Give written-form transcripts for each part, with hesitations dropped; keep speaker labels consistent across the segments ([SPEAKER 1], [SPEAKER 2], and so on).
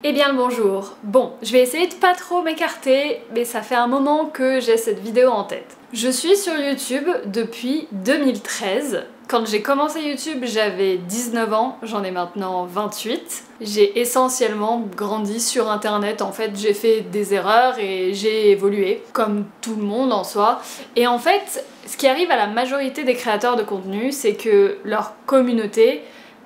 [SPEAKER 1] Eh bien le bonjour. Bon, je vais essayer de pas trop m'écarter, mais ça fait un moment que j'ai cette vidéo en tête. Je suis sur YouTube depuis 2013. Quand j'ai commencé YouTube, j'avais 19 ans, j'en ai maintenant 28. J'ai essentiellement grandi sur internet, en fait j'ai fait des erreurs et j'ai évolué, comme tout le monde en soi. Et en fait, ce qui arrive à la majorité des créateurs de contenu, c'est que leur communauté,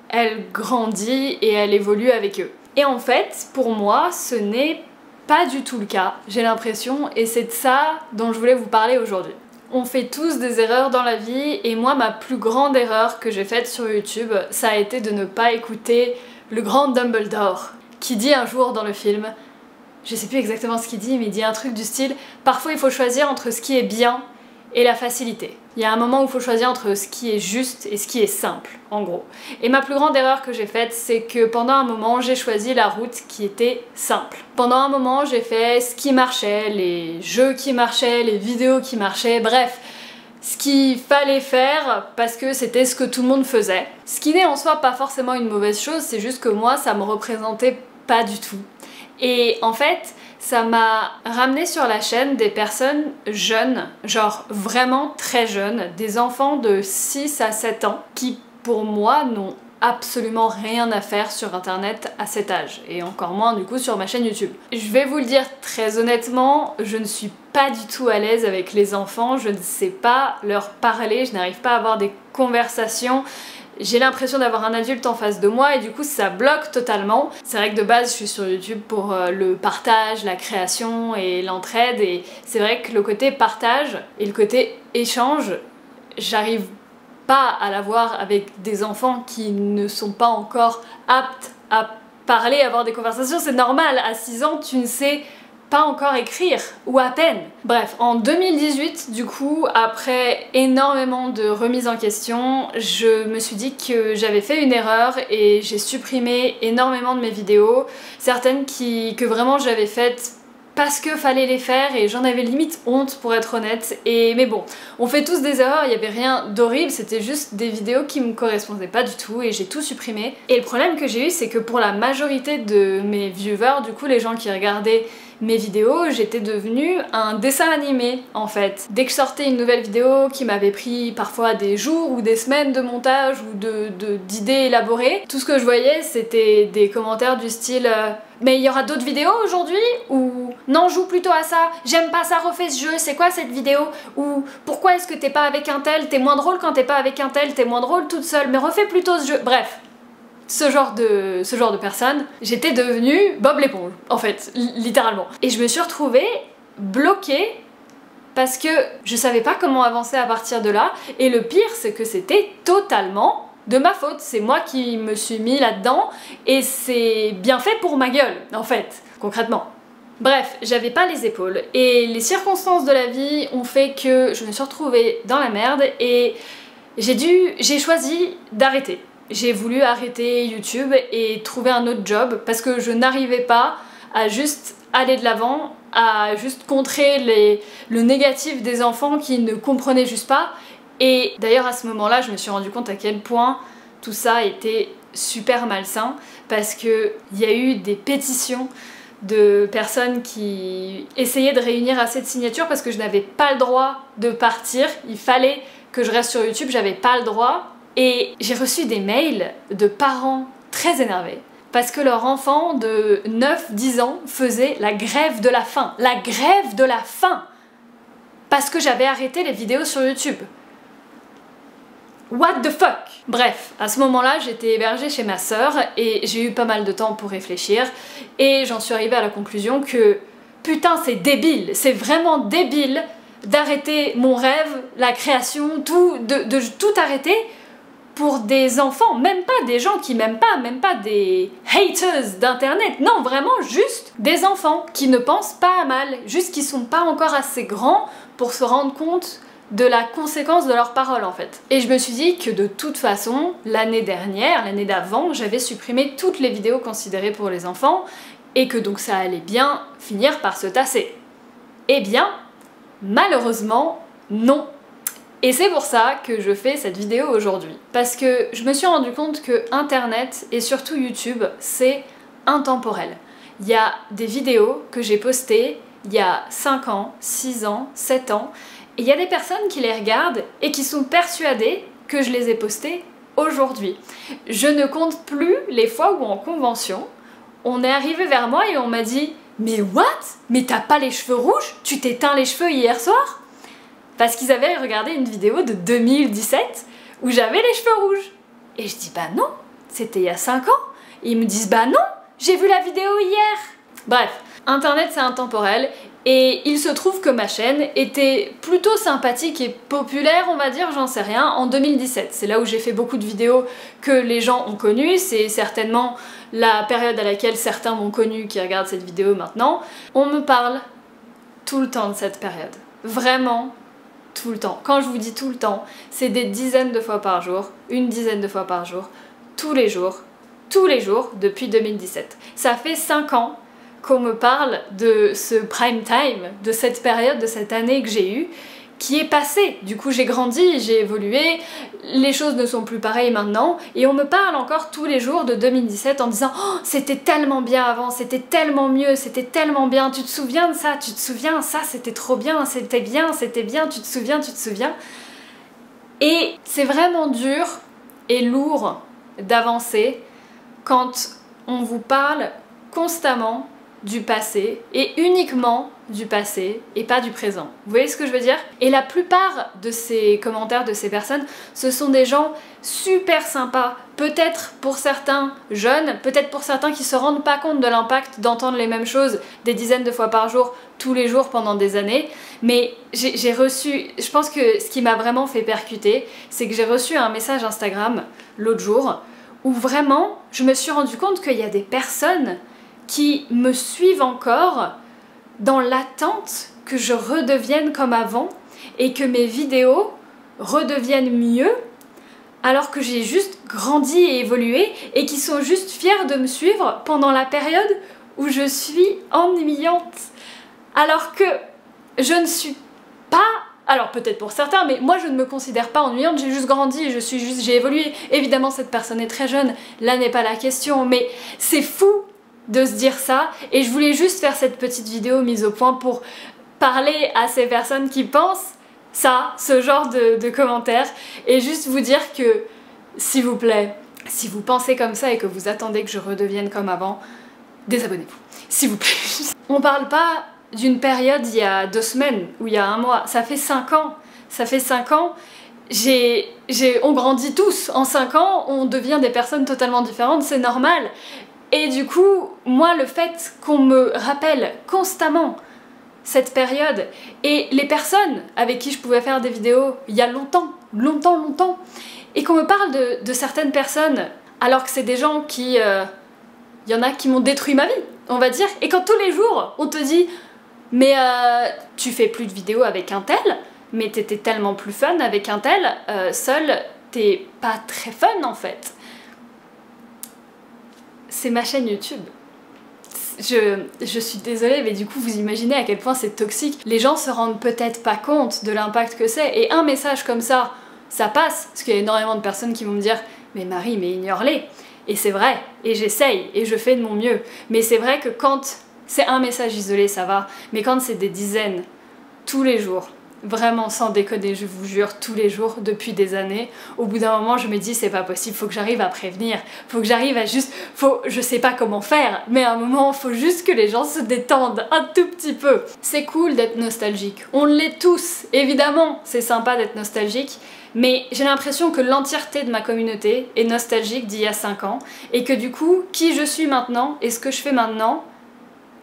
[SPEAKER 1] elle grandit et elle évolue avec eux. Et en fait, pour moi, ce n'est pas du tout le cas, j'ai l'impression, et c'est de ça dont je voulais vous parler aujourd'hui. On fait tous des erreurs dans la vie, et moi, ma plus grande erreur que j'ai faite sur YouTube, ça a été de ne pas écouter le grand Dumbledore, qui dit un jour dans le film, je sais plus exactement ce qu'il dit, mais il dit un truc du style « Parfois il faut choisir entre ce qui est bien et la facilité ». Il y a un moment où il faut choisir entre ce qui est juste et ce qui est simple, en gros. Et ma plus grande erreur que j'ai faite, c'est que pendant un moment, j'ai choisi la route qui était simple. Pendant un moment, j'ai fait ce qui marchait, les jeux qui marchaient, les vidéos qui marchaient, bref, ce qu'il fallait faire parce que c'était ce que tout le monde faisait. Ce qui n'est en soi pas forcément une mauvaise chose, c'est juste que moi, ça me représentait pas du tout. Et en fait, ça m'a ramené sur la chaîne des personnes jeunes, genre vraiment très jeunes, des enfants de 6 à 7 ans, qui pour moi n'ont absolument rien à faire sur internet à cet âge, et encore moins du coup sur ma chaîne YouTube. Je vais vous le dire très honnêtement, je ne suis pas du tout à l'aise avec les enfants, je ne sais pas leur parler, je n'arrive pas à avoir des conversations. J'ai l'impression d'avoir un adulte en face de moi et du coup ça bloque totalement. C'est vrai que de base je suis sur YouTube pour le partage, la création et l'entraide, et c'est vrai que le côté partage et le côté échange, j'arrive pas à l'avoir avec des enfants qui ne sont pas encore aptes à parler, à avoir des conversations. C'est normal, à 6 ans tu ne sais pas encore écrire, ou à peine. Bref, en 2018, du coup, après énormément de remises en question, je me suis dit que j'avais fait une erreur et j'ai supprimé énormément de mes vidéos, certaines que vraiment j'avais faites parce que fallait les faire et j'en avais limite honte pour être honnête. Mais bon, on fait tous des erreurs, il n'y avait rien d'horrible, c'était juste des vidéos qui me correspondaient pas du tout et j'ai tout supprimé. Et le problème que j'ai eu, c'est que pour la majorité de mes viewers, du coup les gens qui regardaient mes vidéos, j'étais devenue un dessin animé en fait. Dès que je sortais une nouvelle vidéo qui m'avait pris parfois des jours ou des semaines de montage ou d'idées élaborées, tout ce que je voyais c'était des commentaires du style mais il y aura d'autres vidéos aujourd'hui? Ou non, joue plutôt à ça, j'aime pas ça, refais ce jeu, c'est quoi cette vidéo? Ou pourquoi est-ce que t'es pas avec un tel? T'es moins drôle quand t'es pas avec un tel, t'es moins drôle toute seule, mais refais plutôt ce jeu. Bref. Ce genre de personne, j'étais devenue Bob l'éponge, en fait, littéralement. Et je me suis retrouvée bloquée parce que je savais pas comment avancer à partir de là, et le pire c'est que c'était totalement de ma faute, c'est moi qui me suis mis là-dedans, et c'est bien fait pour ma gueule, en fait, concrètement. Bref, j'avais pas les épaules, et les circonstances de la vie ont fait que je me suis retrouvée dans la merde, et j'ai choisi d'arrêter. J'ai voulu arrêter YouTube et trouver un autre job parce que je n'arrivais pas à juste aller de l'avant, à juste contrer le négatif des enfants qui ne comprenaient juste pas. Et d'ailleurs à ce moment-là, je me suis rendu compte à quel point tout ça était super malsain parce qu'il y a eu des pétitions de personnes qui essayaient de réunir assez de signatures parce que je n'avais pas le droit de partir, il fallait que je reste sur YouTube, j'avais pas le droit. Et j'ai reçu des mails de parents très énervés parce que leur enfant de 9-10 ans faisait la grève de la faim. La grève de la faim! Parce que j'avais arrêté les vidéos sur YouTube. What the fuck? Bref, à ce moment-là, j'étais hébergée chez ma sœur et j'ai eu pas mal de temps pour réfléchir et j'en suis arrivée à la conclusion que putain c'est débile, c'est vraiment débile d'arrêter mon rêve, la création, de tout arrêter pour des enfants, même pas des gens qui m'aiment pas, même pas des haters d'internet, non, vraiment juste des enfants qui ne pensent pas à mal, juste qui sont pas encore assez grands pour se rendre compte de la conséquence de leurs paroles en fait. Et je me suis dit que de toute façon, l'année dernière, l'année d'avant, j'avais supprimé toutes les vidéos considérées pour les enfants et que donc ça allait bien finir par se tasser. Eh bien, malheureusement, non. Et c'est pour ça que je fais cette vidéo aujourd'hui. Parce que je me suis rendu compte que Internet, et surtout YouTube, c'est intemporel. il y a des vidéos que j'ai postées il y a 5 ans, 6 ans, 7 ans, et il y a des personnes qui les regardent et qui sont persuadées que je les ai postées aujourd'hui. Je ne compte plus les fois où en convention, on est arrivé vers moi et on m'a dit « Mais what? Mais t'as pas les cheveux rouges? Tu t'es teint les cheveux hier soir ?» Parce qu'ils avaient regardé une vidéo de 2017 où j'avais les cheveux rouges. Et je dis « Bah non, c'était il y a 5 ans. » Et ils me disent « Bah non, j'ai vu la vidéo hier !» Bref, Internet c'est intemporel et il se trouve que ma chaîne était plutôt sympathique et populaire, on va dire, j'en sais rien, en 2017. C'est là où j'ai fait beaucoup de vidéos que les gens ont connues, c'est certainement la période à laquelle certains m'ont connu qui regardent cette vidéo maintenant. On me parle tout le temps de cette période. Vraiment tout le temps. Quand je vous dis tout le temps, c'est des dizaines de fois par jour, une dizaine de fois par jour, tous les jours depuis 2017. Ça fait 5 ans qu'on me parle de ce prime time, de cette période, de cette année que j'ai eue, qui est passée. Du coup j'ai grandi, j'ai évolué, les choses ne sont plus pareilles maintenant, et on me parle encore tous les jours de 2017 en disant « Oh, c'était tellement bien avant, c'était tellement mieux, c'était tellement bien, tu te souviens de ça, tu te souviens, ça c'était trop bien, c'était bien, tu te souviens ?» Et c'est vraiment dur et lourd d'avancer quand on vous parle constamment du passé, et uniquement du passé, et pas du présent. Vous voyez ce que je veux dire? Et la plupart de ces commentaires de ces personnes, ce sont des gens super sympas, peut-être pour certains jeunes, peut-être pour certains qui se rendent pas compte de l'impact d'entendre les mêmes choses des dizaines de fois par jour, tous les jours pendant des années, mais j'ai reçu, je pense que ce qui m'a vraiment fait percuter, c'est que j'ai reçu un message Instagram l'autre jour, où vraiment, je me suis rendu compte qu'il y a des personnes qui me suivent encore dans l'attente que je redevienne comme avant et que mes vidéos redeviennent mieux alors que j'ai juste grandi et évolué et qui sont juste fiers de me suivre pendant la période où je suis ennuyante. Alors que je ne suis pas... Alors peut-être pour certains, mais moi je ne me considère pas ennuyante, j'ai juste grandi, j'ai évolué. Évidemment cette personne est très jeune, là n'est pas la question, mais c'est fou de se dire ça, et je voulais juste faire cette petite vidéo mise au point pour parler à ces personnes qui pensent ça, ce genre de commentaires, et juste vous dire que, s'il vous plaît, si vous pensez comme ça et que vous attendez que je redevienne comme avant, désabonnez-vous, s'il vous plaît. On parle pas d'une période il y a 2 semaines ou il y a 1 mois, ça fait 5 ans, on grandit tous, en 5 ans on devient des personnes totalement différentes, c'est normal. Et du coup, moi, le fait qu'on me rappelle constamment cette période, et les personnes avec qui je pouvais faire des vidéos il y a longtemps, et qu'on me parle de certaines personnes, alors que c'est des gens qui... il y en a qui m'ont détruit ma vie, on va dire, et quand tous les jours, on te dit « Mais tu fais plus de vidéos avec un tel, mais t'étais tellement plus fun avec un tel, seul, t'es pas très fun en fait. » C'est ma chaîne YouTube. Je suis désolée, mais du coup vous imaginez à quel point c'est toxique. Les gens se rendent peut-être pas compte de l'impact que c'est, et un message comme ça passe, parce qu'il y a énormément de personnes qui vont me dire « Mais Marie, mais ignore-les !» Et c'est vrai, et j'essaye, et je fais de mon mieux. Mais c'est vrai que quand c'est un message isolé, ça va, mais quand c'est des dizaines, tous les jours, vraiment sans déconner, je vous jure, tous les jours, depuis des années, au bout d'un moment je me dis c'est pas possible, faut que j'arrive à prévenir, faut que j'arrive à juste, je sais pas comment faire, mais à un moment faut juste que les gens se détendent un tout petit peu. C'est cool d'être nostalgique, on l'est tous, évidemment, c'est sympa d'être nostalgique, mais j'ai l'impression que l'entièreté de ma communauté est nostalgique d'il y a 5 ans, et que du coup, qui je suis maintenant et ce que je fais maintenant,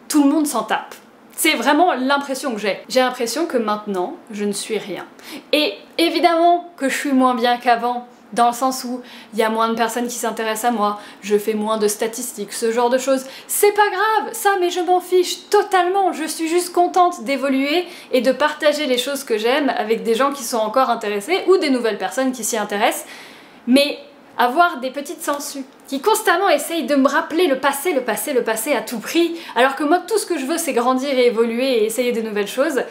[SPEAKER 1] tout le monde s'en tape. C'est vraiment l'impression que j'ai. J'ai l'impression que maintenant, je ne suis rien. Et évidemment que je suis moins bien qu'avant, dans le sens où il y a moins de personnes qui s'intéressent à moi, je fais moins de statistiques, ce genre de choses. C'est pas grave, ça, mais je m'en fiche totalement. Je suis juste contente d'évoluer et de partager les choses que j'aime avec des gens qui sont encore intéressés ou des nouvelles personnes qui s'y intéressent. Mais avoir des petites sangsues qui constamment essayent de me rappeler le passé à tout prix, alors que moi tout ce que je veux c'est grandir et évoluer et essayer de nouvelles choses,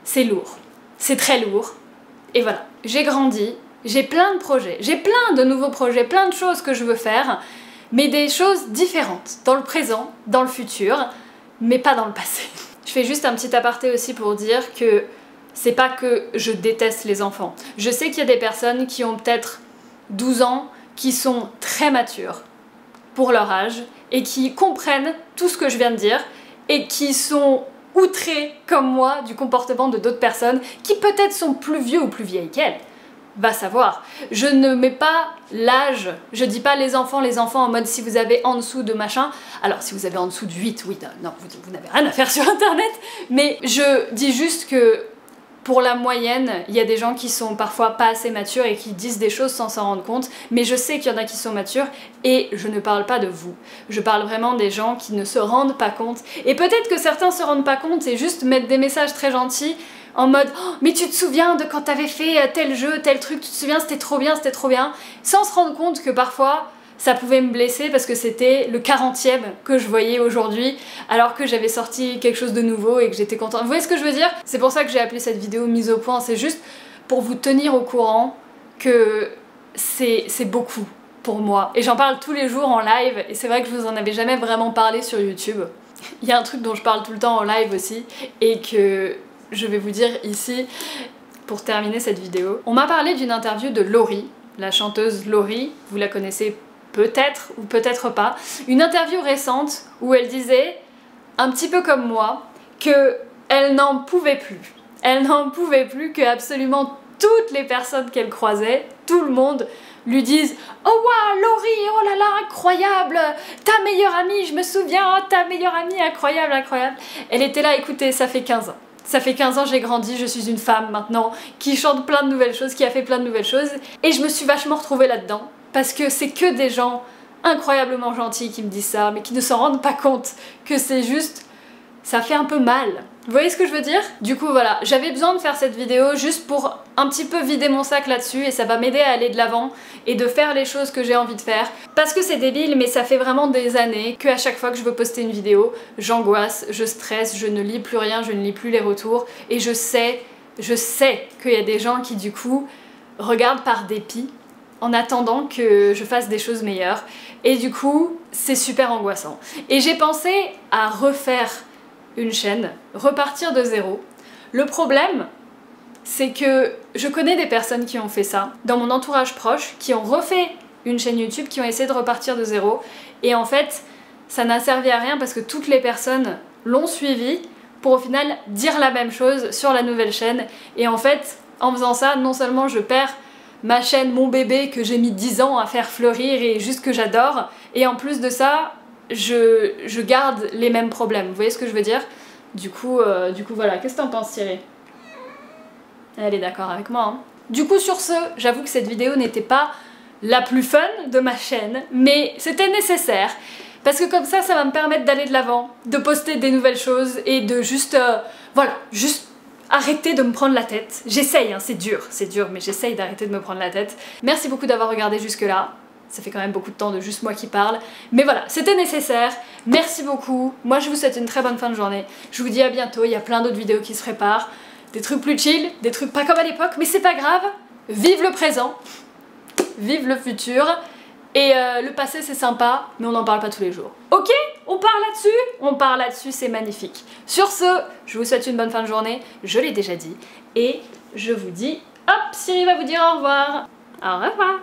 [SPEAKER 1] c'est lourd, c'est très lourd. Et voilà, j'ai grandi, j'ai plein de projets, j'ai plein de nouveaux projets, plein de choses que je veux faire, mais des choses différentes, dans le présent, dans le futur, mais pas dans le passé. Je fais juste un petit aparté aussi pour dire que c'est pas que je déteste les enfants. Je sais qu'il y a des personnes qui ont peut-être 12 ans, qui sont très matures pour leur âge, et qui comprennent tout ce que je viens de dire, et qui sont outrés, comme moi, du comportement de d'autres personnes, qui peut-être sont plus vieux ou plus vieilles qu'elles. Va savoir. Je ne mets pas l'âge, je dis pas les enfants en mode si vous avez en dessous de machin. Alors si vous avez en dessous de 8, oui, non, vous n'avez rien à faire sur internet, mais je dis juste que pour la moyenne, il y a des gens qui sont parfois pas assez matures et qui disent des choses sans s'en rendre compte, mais je sais qu'il y en a qui sont matures et je ne parle pas de vous. Je parle vraiment des gens qui ne se rendent pas compte. Et peut-être que certains se rendent pas compte et juste mettre des messages très gentils en mode oh, mais tu te souviens de quand t'avais fait tel jeu, tel truc, tu te souviens, c'était trop bien, sans se rendre compte que parfois ça pouvait me blesser parce que c'était le 40e que je voyais aujourd'hui alors que j'avais sorti quelque chose de nouveau et que j'étais contente. Vous voyez ce que je veux dire? C'est pour ça que j'ai appelé cette vidéo mise au point, c'est juste pour vous tenir au courant que c'est beaucoup pour moi. Et j'en parle tous les jours en live et c'est vrai que je vous en avais jamais vraiment parlé sur YouTube. Il y a un truc dont je parle tout le temps en live aussi et que je vais vous dire ici pour terminer cette vidéo. On m'a parlé d'une interview de Laurie, la chanteuse Laurie, vous la connaissez peut-être ou peut-être pas, une interview récente où elle disait, un petit peu comme moi, qu'elle n'en pouvait plus. Elle n'en pouvait plus que absolument toutes les personnes qu'elle croisait, tout le monde, lui disent « Oh waouh, Laurie, oh là là, incroyable, ta meilleure amie, je me souviens, ta meilleure amie, incroyable, incroyable ». Elle était là, écoutez, ça fait 15 ans. Ça fait 15 ans, j'ai grandi, je suis une femme maintenant qui chante plein de nouvelles choses, qui a fait plein de nouvelles choses, et je me suis vachement retrouvée là-dedans. Parce que c'est que des gens incroyablement gentils qui me disent ça, mais qui ne s'en rendent pas compte que c'est juste... ça fait un peu mal. Vous voyez ce que je veux dire? Du coup voilà, j'avais besoin de faire cette vidéo juste pour un petit peu vider mon sac là-dessus et ça va m'aider à aller de l'avant et de faire les choses que j'ai envie de faire. Parce que c'est débile, mais ça fait vraiment des années qu'à chaque fois que je veux poster une vidéo, j'angoisse, je stresse, je ne lis plus rien, je ne lis plus les retours et je sais qu'il y a des gens qui du coup regardent par dépit en attendant que je fasse des choses meilleures. Et du coup, c'est super angoissant. Et j'ai pensé à refaire une chaîne, repartir de zéro. Le problème, c'est que je connais des personnes qui ont fait ça, dans mon entourage proche, qui ont refait une chaîne YouTube, qui ont essayé de repartir de zéro. Et en fait, ça n'a servi à rien parce que toutes les personnes l'ont suivi pour au final dire la même chose sur la nouvelle chaîne. Et en fait, en faisant ça, non seulement je perds ma chaîne, mon bébé que j'ai mis 10 ans à faire fleurir et juste que j'adore, et en plus de ça, je garde les mêmes problèmes. Vous voyez ce que je veux dire? Du coup voilà. Qu'est-ce que t'en penses, Thierry? Elle est d'accord avec moi, hein. Du coup, sur ce, j'avoue que cette vidéo n'était pas la plus fun de ma chaîne, mais c'était nécessaire. Parce que comme ça va me permettre d'aller de l'avant, de poster des nouvelles choses et de juste, voilà, juste arrêter de me prendre la tête. J'essaye, hein, c'est dur, mais j'essaye d'arrêter de me prendre la tête. Merci beaucoup d'avoir regardé jusque là. Ça fait quand même beaucoup de temps de juste moi qui parle. Mais voilà, c'était nécessaire. Merci beaucoup. Moi, je vous souhaite une très bonne fin de journée. Je vous dis à bientôt. Il y a plein d'autres vidéos qui se préparent. Des trucs plus chill, des trucs pas comme à l'époque, mais c'est pas grave. Vive le présent. Vive le futur. Et le passé, c'est sympa, mais on n'en parle pas tous les jours. Ok? On part là-dessus? On part là-dessus, c'est magnifique. Sur ce, je vous souhaite une bonne fin de journée. Je l'ai déjà dit. Et je vous dis, hop, Siri va vous dire au revoir. Au revoir.